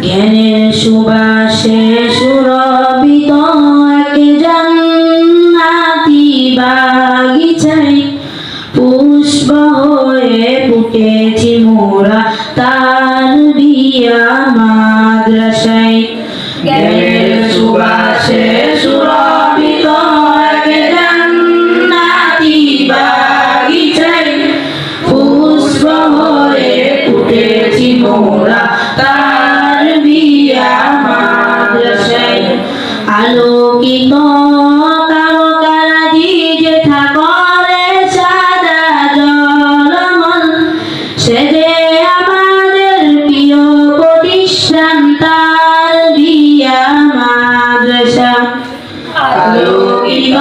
জ্ঞানের সুবাসে সুরভিত এক জান্নাতি বাগিচায় পুষ্প হয়ে ফুটেছি মোরা তারবিয়া মাদ্রাসায়। জ্ঞানের সুবাসে সুরভিত এক জান্নাতি বাগিচায় পুষ্প হয়ে ফুটেছি মোরা তারবিয়া মাদ্রাসায়। আলোকিত তারকারাজি যেথা করে সাদা জলমল, সে যে আমাদের প্রিয় প্রতিষ্ঠান তারবিয়া মাদ্রাসা। আলোকিত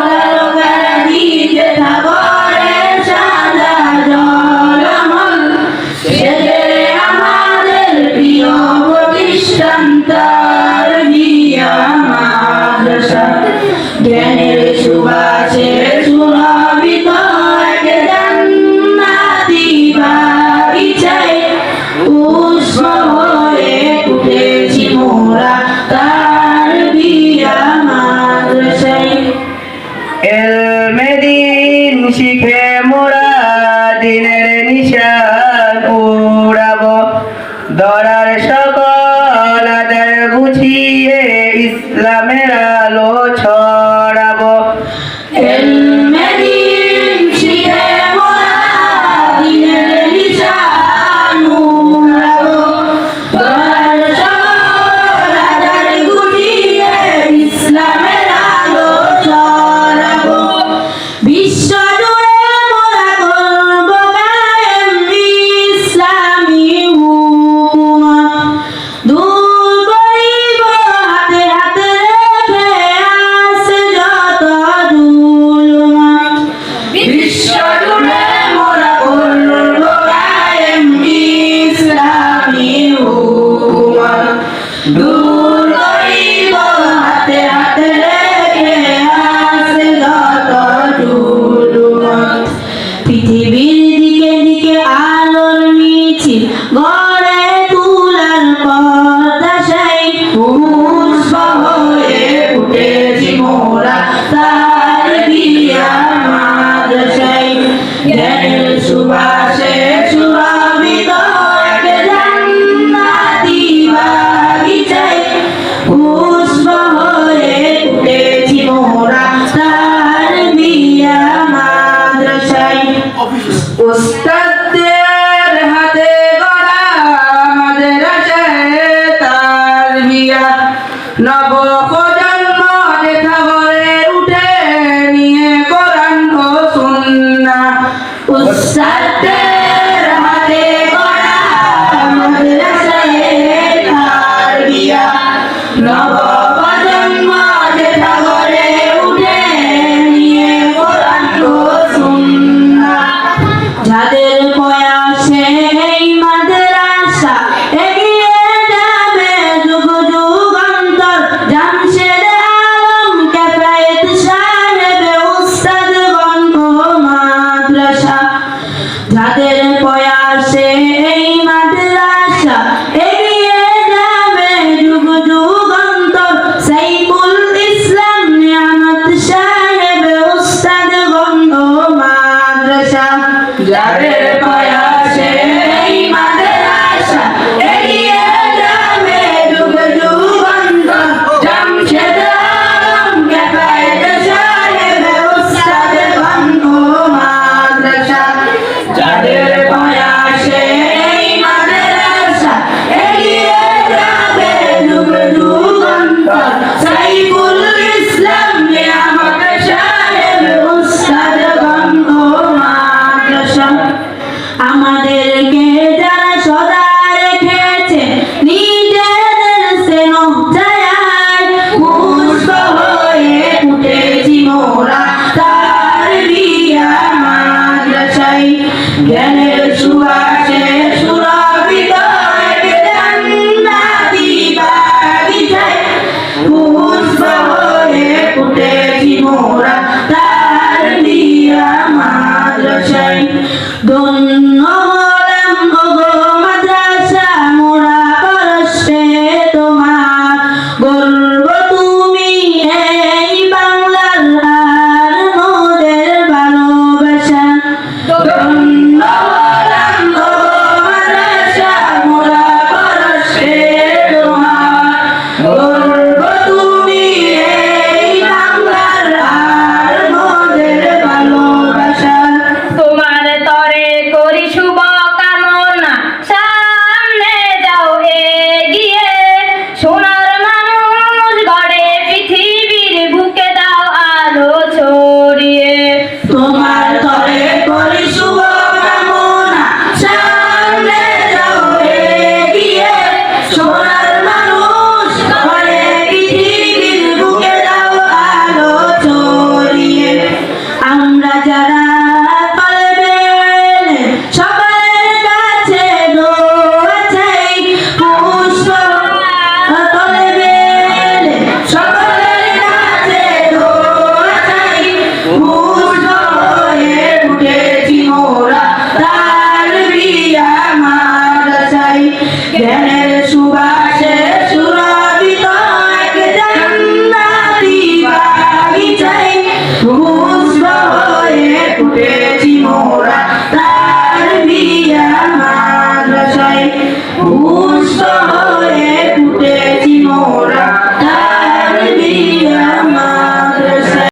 তারকারাজি যেথা করে সাদা জলমল, সে যে আমাদের প্রিয় প্রতিষ্ঠান তারবিয়া মাদ্রাসা। জ্ঞানের সুবাসে সুরভিত এক জান্নাতি বাগিচায় পুষ্প হয়ে ফুটেছি মোরা তারবিয়া মাদ্রাসায়। ইলমে দ্বীন শিখে মোরা দ্বীনের নিশান উড়াবো, দরার সকল আদার গুছিয়ে ইসলামের আলো ছড়াবো। ইলমে দ্বীন শিখে মোরা দ্বীনের নিশান উড়াবো, দরার সকল আদার গুছিয়ে ইসলামের আলো ছড়াবো। বিশ্ব জুড়ে মোরা করব কায়েম ইসলামী হুকুমত, দূর করিব হাতে হাতে রেখে আছে যত জুলুমত। বিশ্ব জুড়ে মোরা করব কায়েম ইসলামী হুকুমত, দূর করিব হাতে হাতে রেখে আছে যত জুলুমত। পৃথিবীর দিকে দিকে আলোর মিছিল গড়ে তুলার প্রত্যাশায় পুষ্প হয়ে ফুটেছি মোরা তারবিয়া মাদ্রাসায়। জ্ঞানের সুবাসে সুরভিত এক জান্নাতি বাগিচায় পুষ্ট